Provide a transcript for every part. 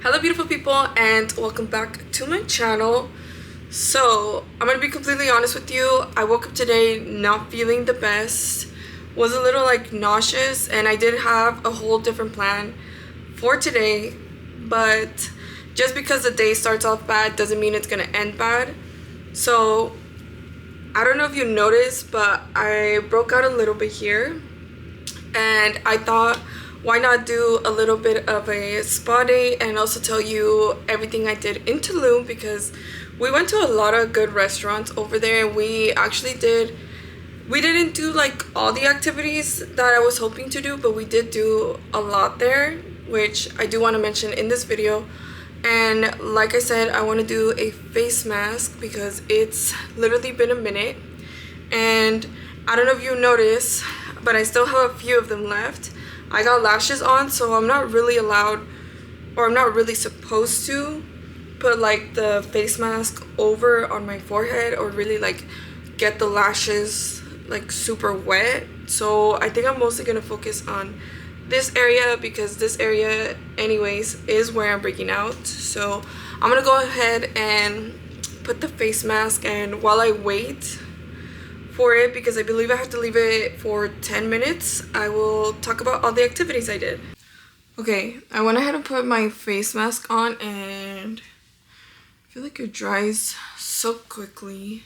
Hello beautiful people and welcome back to my channel. So I'm gonna be completely honest with you. I woke up today not feeling the best, was a little nauseous, and I did have a whole different plan for today, but just because the day starts off bad doesn't mean it's gonna end bad. So I don't know if you noticed, but I broke out a little bit here, and I thought, why not do a little bit of a spa day and also tell you everything I did in Tulum, because we went to a lot of good restaurants over there, and we didn't do all the activities that I was hoping to do, but we did do a lot there, which I do want to mention in this video. And like I said, I want to do a face mask because it's literally been a minute, and I don't know if you noticed, but I still have a few of them left. I got lashes on, so I'm not really allowed, or I'm not really supposed to put the face mask over on my forehead or really get the lashes super wet. So I think I'm mostly gonna focus on this area, because this area anyways is where I'm breaking out. So I'm gonna go ahead and put the face mask, and while I wait for it, because I believe I have to leave it for 10 minutes, I will talk about all the activities I did. Okay, I went ahead and put my face mask on, and I feel like it dries so quickly,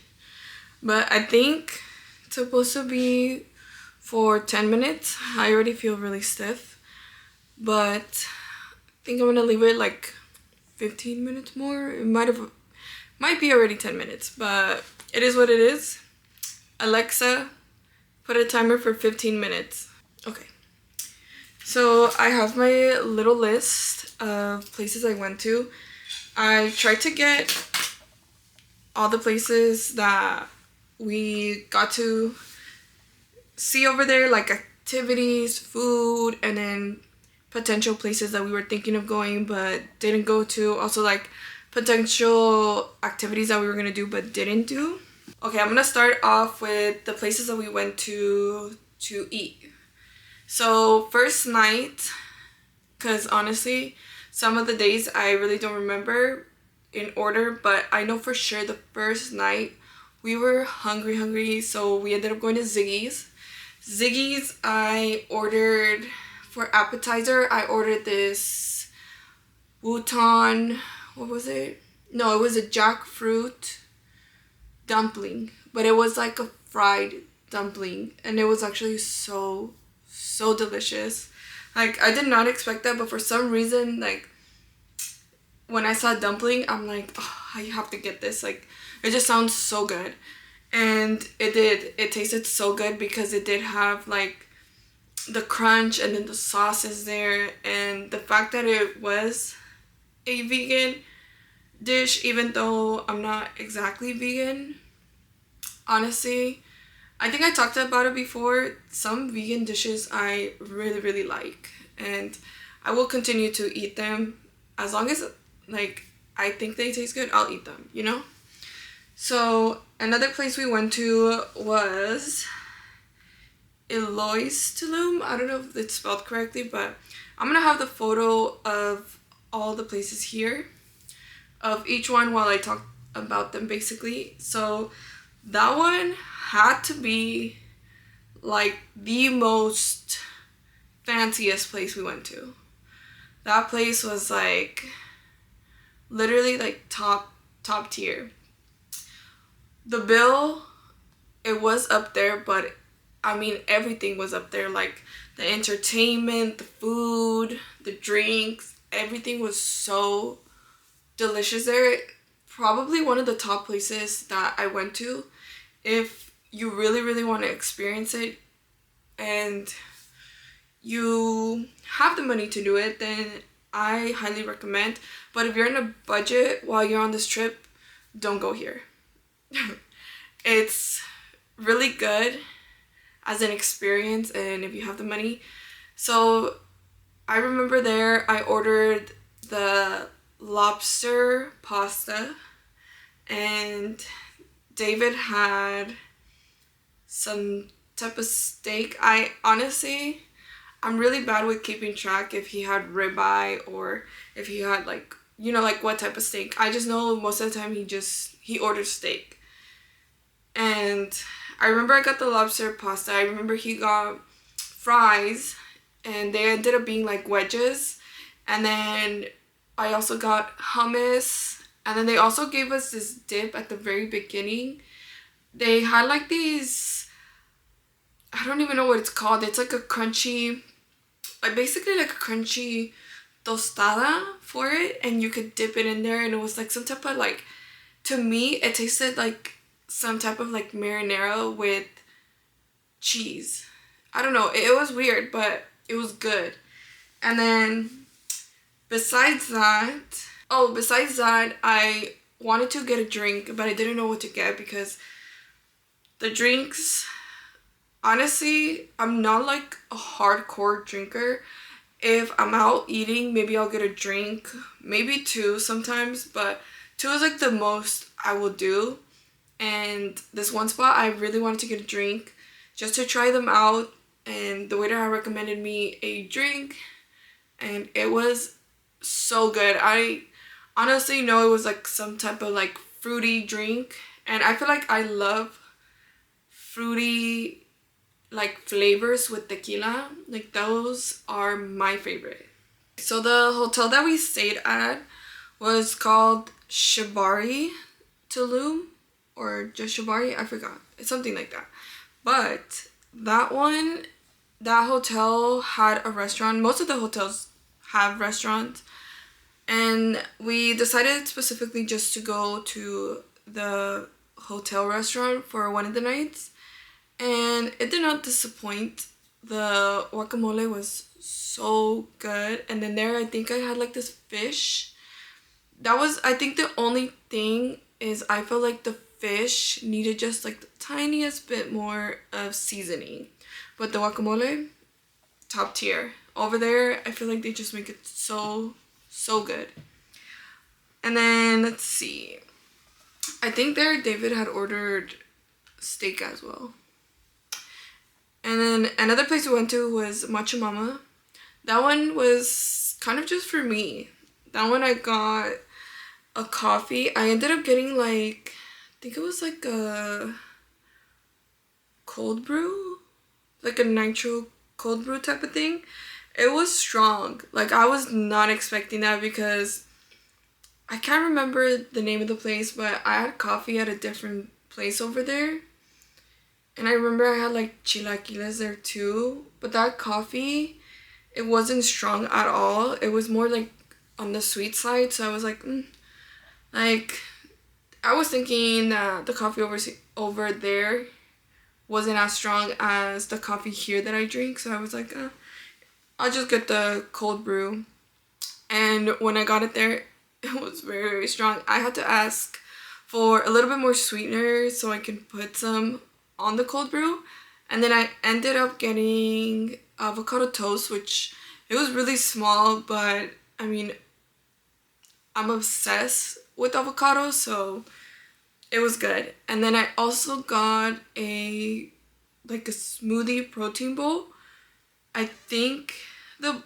but I think it's supposed to be for 10 minutes. I already feel really stiff, but I think I'm gonna leave it 15 minutes more. It might be already 10 minutes, but it is what it is. Alexa, put a timer for 15 minutes. Okay, so I have my little list of places I went to. I tried to get all the places that we got to see over there, like activities, food, and then potential places that we were thinking of going but didn't go to. Also potential activities that we were gonna do but didn't do. Okay, I'm gonna start off with the places that we went to eat. So first night, because honestly, some of the days I really don't remember in order, but I know for sure the first night we were hungry, so we ended up going to Ziggy's. Ziggy's, I ordered for appetizer, I ordered this wonton, what was it? No, it was a jackfruit dumpling, but it was like a fried dumpling, and it was actually so delicious. I did not expect that, but for some reason, when I saw dumpling, I'm like, oh, I have to get this. It just sounds so good. And it tasted so good, because it did have the crunch, and then the sauce is there, and the fact that it was a vegan dish, even though I'm not exactly vegan. Honestly, I think I talked about it before. Some vegan dishes I really like, and I will continue to eat them as long as I think they taste good. I'll eat them, you know? So another place we went to was Eloise Tulum. I don't know if it's spelled correctly, but I'm gonna have the photo of all the places here, of each one, while I talk about them basically. So that one had to be the most fanciest place we went to. That place was literally top tier. The bill, it was up there, but I mean everything was up there, the entertainment, the food, the drinks, everything was so delicious there. Probably one of the top places that I went to. If you really want to experience it and you have the money to do it, then I highly recommend. But if you're in a budget while you're on this trip, don't go here. It's really good as an experience, and if you have the money. So I remember there I ordered the lobster pasta, and David had some type of steak. I honestly I'm really bad with keeping track if he had ribeye or if he had like, you know, like what type of steak. I just know most of the time he orders steak. And I remember I got the lobster pasta. I remember he got fries and they ended up being like wedges. And then I also got hummus. And then they also gave us this dip at the very beginning. They had like these, I don't even know what it's called. It's like a crunchy, like basically like a crunchy tostada for it. And you could dip it in there. And it was like some type of like, to me, it tasted like some type of like marinara with cheese. I don't know. It was weird, but it was good. And then besides that, I wanted to get a drink, but I didn't know what to get because the drinks, honestly, I'm not like a hardcore drinker. If I'm out eating, maybe I'll get a drink, maybe two sometimes, but two is like the most I will do. And this one spot, I really wanted to get a drink just to try them out. And the waiter had recommended me a drink, and it was so good. I honestly know it was like some type of like fruity drink, and I feel like I love fruity like flavors with tequila. Like those are my favorite. So the hotel that we stayed at was called Shibari Tulum, or just Shibari, I forgot. It's something like that. But that hotel had a restaurant. Most of the hotels have restaurants. And we decided specifically just to go to the hotel restaurant for one of the nights. And it did not disappoint. The guacamole was so good. And then there, I think I had like this fish. That was, I think the only thing is I felt like the fish needed just like the tiniest bit more of seasoning. But the guacamole, top tier. Over there, I feel like they just make it so good. And then, let's see. I think there David had ordered steak as well. And then another place we went to was Macho Mama. That one was kind of just for me. That one I got a coffee. I ended up getting like, I think it was like a cold brew, like a nitro cold brew type of thing. It was strong. Like I was not expecting that because I can't remember the name of the place, but I had coffee at a different place over there. And I remember I had like chilaquiles there too. But that coffee, it wasn't strong at all. It was more like on the sweet side. So I was like, like, I was thinking that the coffee over there wasn't as strong as the coffee here that I drink. So I was like, I'll just get the cold brew. And when I got it there, it was very, very strong. I had to ask for a little bit more sweetener so I can put some on the cold brew. And then I ended up getting avocado toast, which it was really small, but I mean, I'm obsessed with avocado, so it was good. And then I also got a smoothie protein bowl. I think the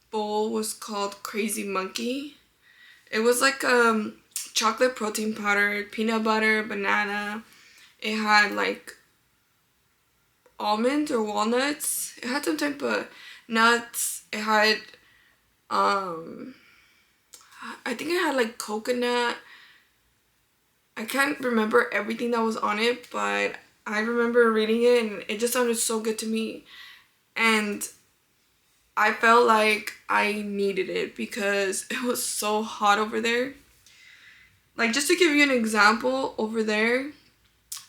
bowl was called Crazy Monkey. It was like chocolate protein powder, peanut butter, banana. It had like almonds or walnuts. It had some type of nuts. It had I think it had like coconut. I can't remember everything that was on it, but I remember reading it and it just sounded so good to me. And I felt like I needed it because it was so hot over there. Like, just to give you an example, over there,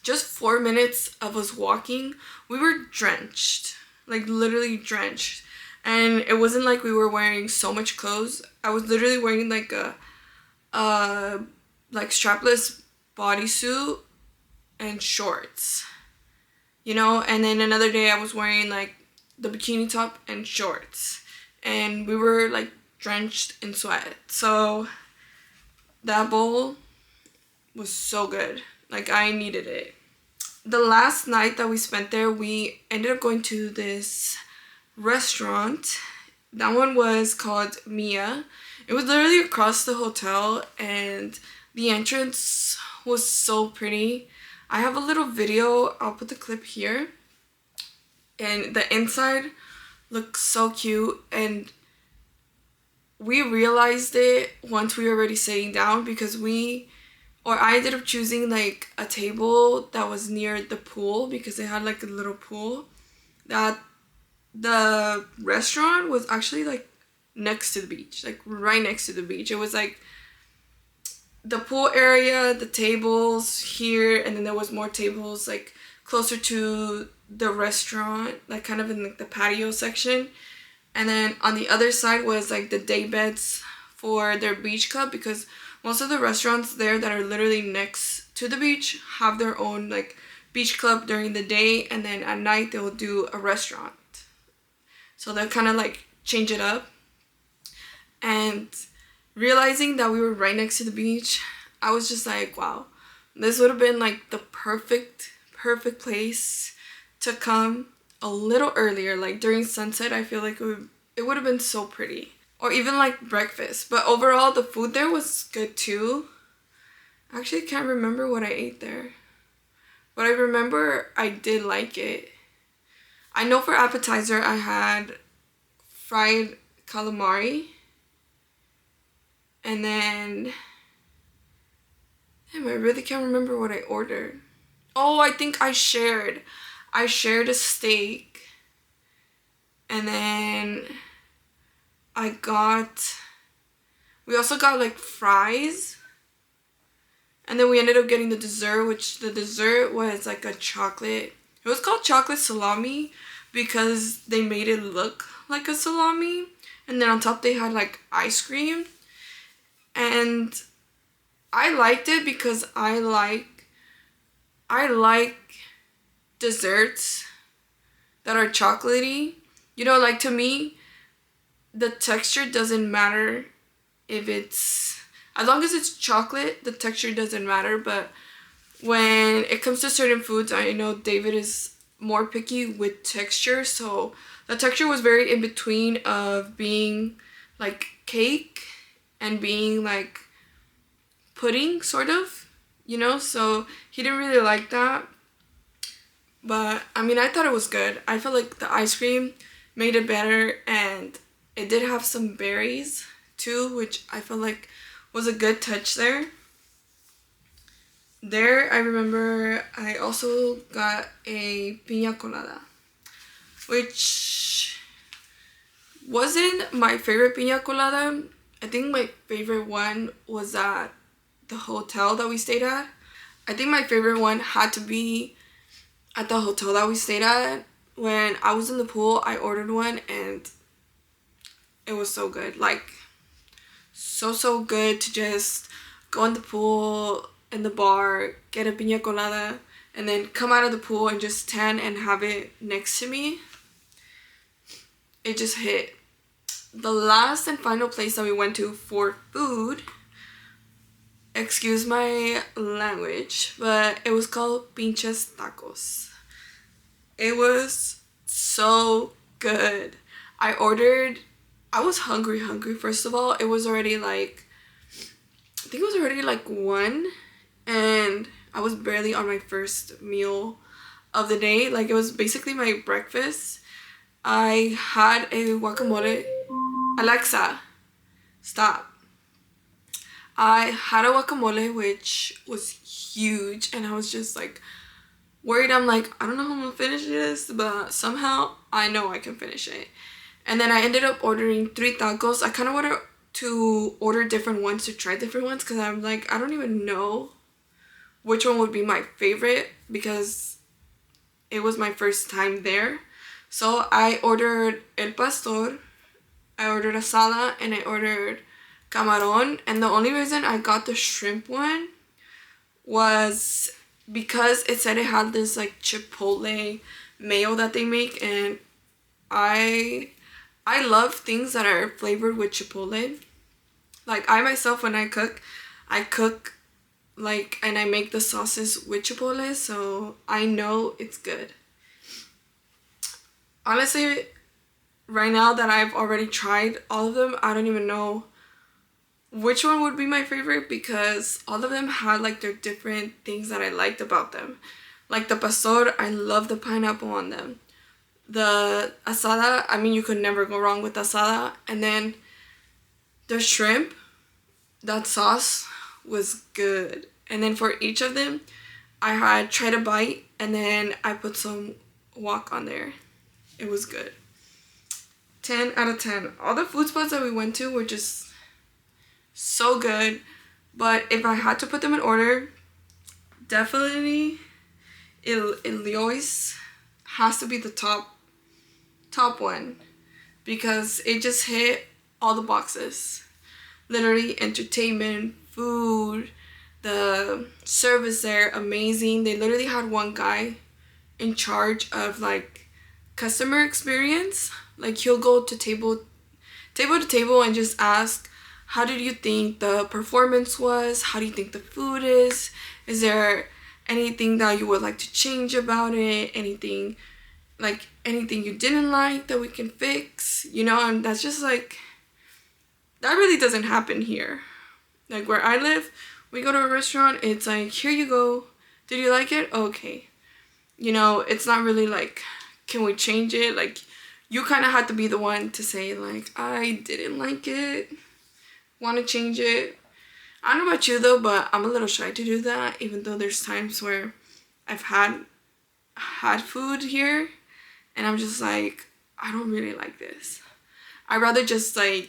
just 4 minutes of us walking, we were drenched. Like, literally drenched. And it wasn't like we were wearing so much clothes. I was literally wearing like a like strapless bodysuit and shorts. You know, and then another day I was wearing like the bikini top and shorts. And we were like drenched in sweat. So that bowl was so good. Like, I needed it. The last night that we spent there, we ended up going to this restaurant. That one was called Mia. It was literally across the hotel, and the entrance was so pretty. I have a little video, I'll put the clip here. And the inside looks so cute, and we realized it once we were already sitting down because I ended up choosing like a table that was near the pool because they had like a little pool. That the restaurant was actually like next to the beach, like right next to the beach. It was like the pool area, the tables here, and then there was more tables like closer to the restaurant, like kind of in like the patio section. And then on the other side was like the day beds for their beach club, because most of the restaurants there that are literally next to the beach have their own like beach club during the day, and then at night they will do a restaurant. So they'll kind of like change it up. And realizing that we were right next to the beach, I was just like, wow, this would have been like the perfect place to come a little earlier, like during sunset. I feel like it would have been so pretty. Or even like breakfast. But overall, the food there was good too. I actually can't remember what I ate there, but I remember I did like it. I know for appetizer I had fried calamari, and then damn, I really can't remember what I ordered. Oh, I think I shared a steak, and then we also got like fries, and then we ended up getting the dessert, which the dessert was like a chocolate. It was called chocolate salami because they made it look like a salami, and then on top they had like ice cream. And I liked it because I like desserts that are chocolatey. You know, like to me, the texture doesn't matter if as long as it's chocolate, the texture doesn't matter. But when it comes to certain foods, I know David is more picky with texture, so the texture was very in between of being like cake and being like pudding, sort of, you know, so he didn't really like that. But I mean, I thought it was good. I felt like the ice cream made it better, and it did have some berries too, which I felt like was a good touch there. There, I remember I also got a piña colada, which wasn't my favorite piña colada. I think my favorite one was at the hotel that we stayed at. I think my favorite one had to be at the hotel that we stayed at. When I was in the pool, I ordered one, and it was so good. Like, so good to just go in the pool, in the bar, get a piña colada, and then come out of the pool and just tan and have it next to me. It just hit. The last and final place that we went to for food, excuse my language, but it was called Pinches Tacos. It was so good. I was hungry first of all. It was already like, I think it was already like 1, and I was barely on my first meal of the day. Like, it was basically my breakfast. I had a guacamole. Alexa, stop. I had a guacamole, which was huge, and I was just like worried. I'm like, I don't know how I'm gonna finish this, but somehow I know I can finish it. And then I ended up ordering 3 tacos. I kind of wanted to order different ones, to try different ones, because I'm like, I don't even know which one would be my favorite because it was my first time there. So I ordered el pastor, I ordered asada, and I ordered camaron. And the only reason I got the shrimp one was because it said it had this like chipotle mayo that they make, and I love things that are flavored with chipotle. Like, I myself, when I cook like, and I make the sauces with chipotle, so I know it's good. Honestly, right now that I've already tried all of them, I don't even know which one would be my favorite, because all of them had like their different things that I liked about them. Like the pastor, I love the pineapple on them. The asada, I mean, you could never go wrong with asada. And then the shrimp, that sauce was good. And then for each of them, I had tried a bite and then I put some wok on there. It was good. 10 out of 10. All the food spots that we went to were just so good. But if I had to put them in order, definitely Iliois has to be the top one, because it just hit all the boxes. Literally, entertainment, food, the service there, amazing. They literally had one guy in charge of like customer experience. Like he'll go to table to table and just ask, how did you think the performance was? How do you think the food is? Is there anything that you would like to change about it? Anything you didn't like that we can fix? You know, and that's just like, that really doesn't happen here. Like where I live, we go to a restaurant, it's like, here you go. Did you like it? Okay. You know, it's not really like, can we change it? Like, you kind of have to be the one to say like, I didn't like it. Want to change it. I don't know about you though, but I'm a little shy to do that, even though there's times where I've had food here and I'm just like, I don't really like this. I'd rather just like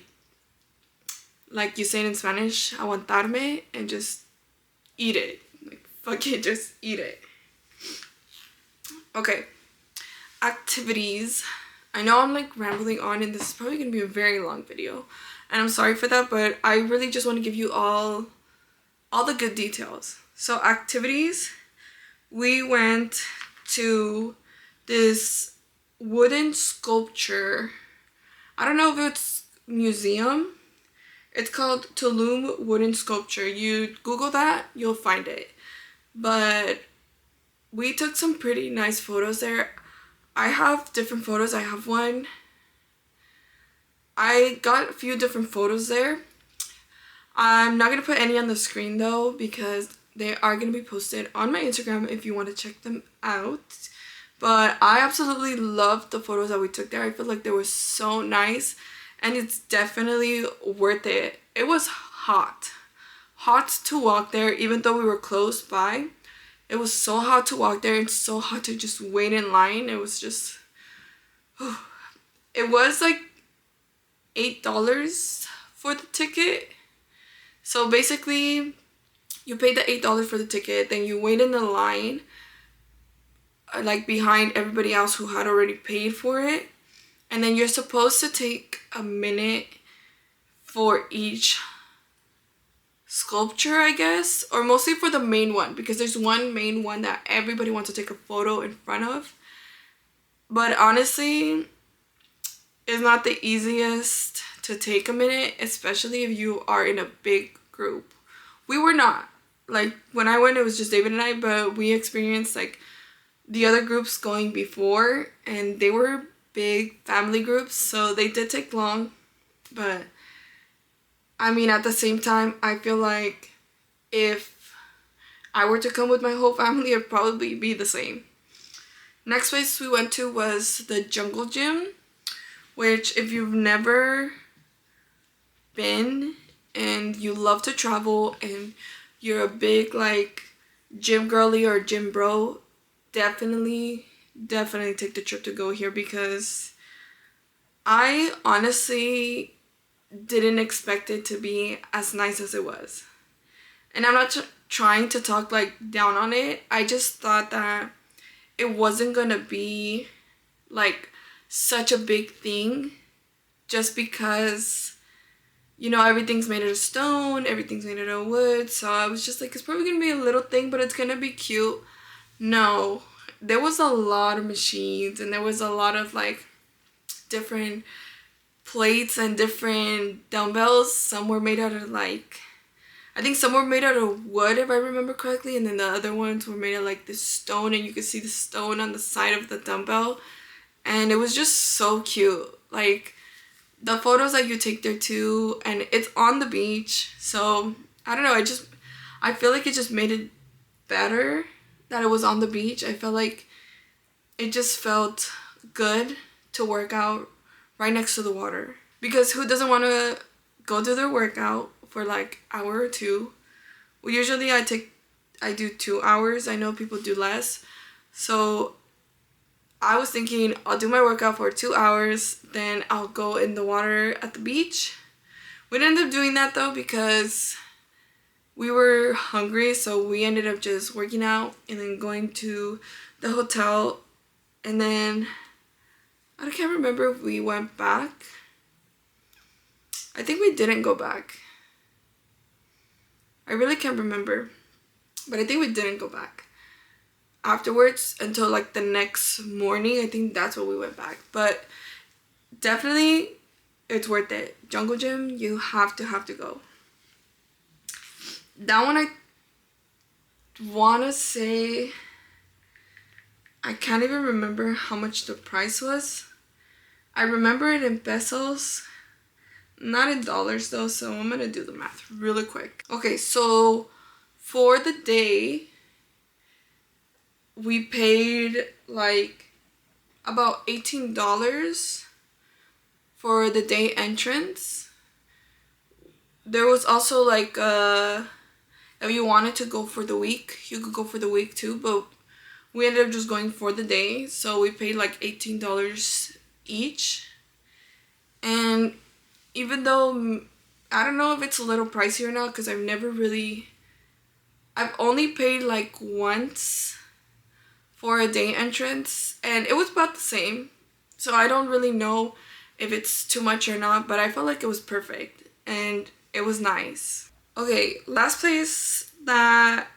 you say it in Spanish, aguantarme, and just eat it. Like, fuck it, just eat it. Okay, activities. I know I'm like rambling on and this is probably gonna be a very long video, and I'm sorry for that, but I really just want to give you all the good details. So activities, we went to this wooden sculpture. I don't know if it's museum. It's called Tulum Wooden Sculpture. You Google that, you'll find it. But we took some pretty nice photos there. I have different photos. I have one. I got a few different photos there. I'm not going to put any on the screen though, because they are going to be posted on my Instagram if you want to check them out. But I absolutely loved the photos that we took there. I feel like they were so nice. And it's definitely worth it. It was hot. Hot to walk there, even though we were close by. It was so hot to walk there and so hot to just wait in line. It was just... It was like $8 for the ticket. So basically, you paid the $8 for the ticket. Then you wait in the line, like behind everybody else who had already paid for it. And then you're supposed to take a minute for each sculpture, I guess. Or mostly for the main one, because there's one main one that everybody wants to take a photo in front of. But honestly, it's not the easiest to take a minute, especially if you are in a big group. We were not. Like, when I went, it was just David and I, but we experienced, like, the other groups going before, and they were big family groups, so they did take long. But I mean, at the same time, I feel like if I were to come with my whole family, it'd probably be the same. Next place we went to was the jungle gym, which if you've never been and you love to travel and you're a big like gym girly or gym bro, definitely take the trip to go here, because I honestly didn't expect it to be as nice as it was. And I'm not trying to talk like down on it. I just thought that it wasn't gonna be like such a big thing, just because, you know, everything's made out of stone, everything's made out of wood. So I was just like, it's probably gonna be a little thing, but it's gonna be cute. No, there was a lot of machines, and there was a lot of like different plates and different dumbbells. Some were made out of like, I think some were made out of wood if I remember correctly, and then the other ones were made of like this stone, and you could see the stone on the side of the dumbbell, and it was just so cute. like the photos that you take there too, and it's on the beach. So I don't know, I feel like it just made it better that it was on the beach. I felt like it just felt good to work out right next to the water, because who doesn't want to go do their workout for like hour or two? Well, usually I do 2 hours. I know people do less. So I was thinking I'll do my workout for 2 hours, then I'll go in the water at the beach. We didn't end up doing that though because we were hungry, so we ended up just working out and then going to the hotel. And then I can't remember if we went back. I think we didn't go back. I really can't remember, but I think we didn't go back afterwards until like the next morning. I think that's when we went back. But definitely it's worth it. Jungle Gym, you have to go. That one I want to say, I can't even remember how much the price was. I remember it in pesos, not in dollars though, so I'm gonna do the math really quick. Okay, so for the day, we paid like about $18 for the day entrance. There was also like if you wanted to go for the week, you could go for the week too, but we ended up just going for the day, so we paid like $18 each. And even though I don't know if it's a little pricey or not, because I've only paid like once for a day entrance, and it was about the same. So I don't really know if it's too much or not, but I felt like it was perfect and it was nice. Okay, last place that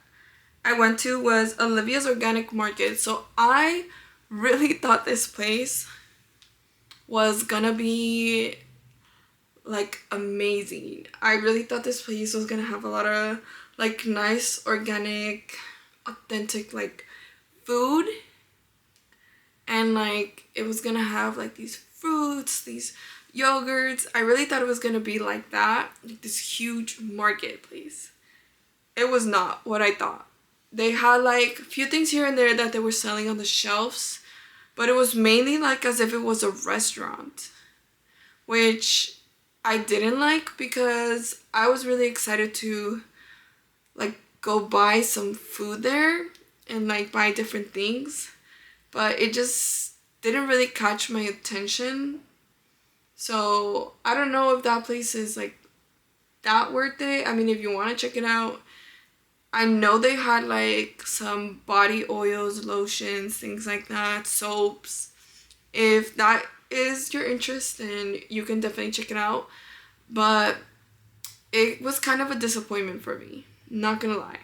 I went to was Olivia's Organic Market. So I really thought this place was gonna be like amazing. I really thought this place was gonna have a lot of like nice, organic, authentic like food, and like it was gonna have like these fruits, these yogurts. I really thought it was gonna be like that, like this huge marketplace. It was not what I thought. They had like a few things here and there that they were selling on the shelves, but it was mainly like as if it was a restaurant, which I didn't like because I was really excited to like go buy some food there and like buy different things, but it just didn't really catch my attention. So I don't know if that place is like that worth it. I mean, if you want to check it out, I know they had like some body oils, lotions, things like that, soaps. If that is your interest, then you can definitely check it out. But it was kind of a disappointment for me, not gonna lie.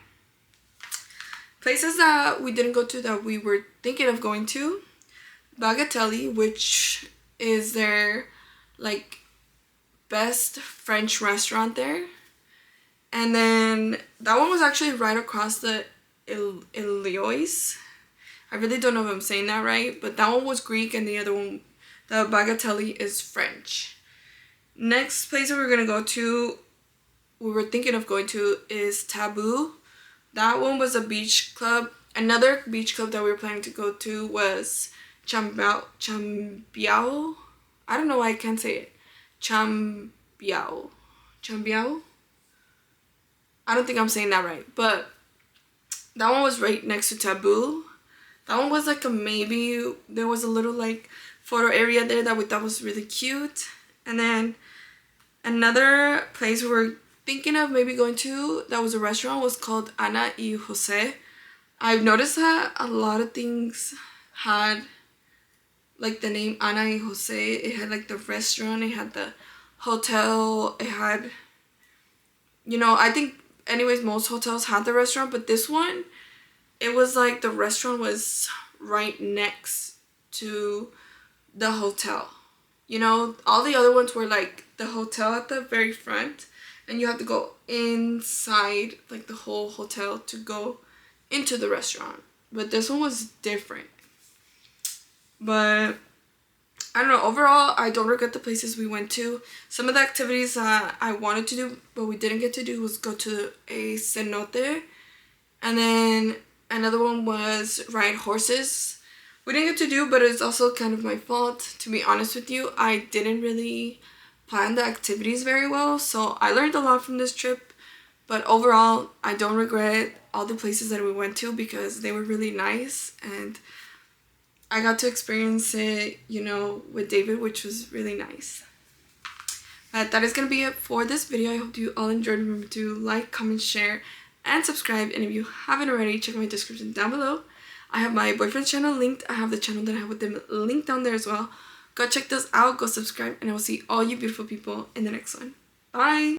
Places that we didn't go to that we were thinking of going to: Bagatelle, which is their like best French restaurant there. And then that one was actually right across the Iliois. I really don't know if I'm saying that right, but that one was Greek and the other one, the Bagatelle, is French. Next place that we were thinking of going to is Taboo. That one was a beach club. Another beach club that we were planning to go to was Chambiao. I don't know why I can't say it. Chambiao. I don't think I'm saying that right, but that one was right next to Taboo. That one was like a maybe. There was a little like photo area there that we thought was really cute. And then another place we were thinking of maybe going to that was a restaurant was called Ana y Jose. I've noticed that a lot of things had like the name Ana y Jose. It had like the restaurant, it had the hotel, it had, you know, I think anyways most hotels had the restaurant, but this one, it was like the restaurant was right next to the hotel. You know, all the other ones were like the hotel at the very front, and you have to go inside like the whole hotel to go into the restaurant. But this one was different. But I don't know, overall, I don't regret the places we went to. Some of the activities that I wanted to do, but we didn't get to do, was go to a cenote. And then another one was ride horses. We didn't get to do, but it's also kind of my fault, to be honest with you. I didn't really plan the activities very well, so I learned a lot from this trip. But overall, I don't regret all the places that we went to because they were really nice, and I got to experience it, you know, with David, which was really nice. But that is going to be it for this video. I hope you all enjoyed. Remember to like, comment, share, and subscribe. And if you haven't already, check my description down below. I have my boyfriend's channel linked. I have the channel that I have with him linked down there as well. Go check those out. Go subscribe. And I will see all you beautiful people in the next one. Bye!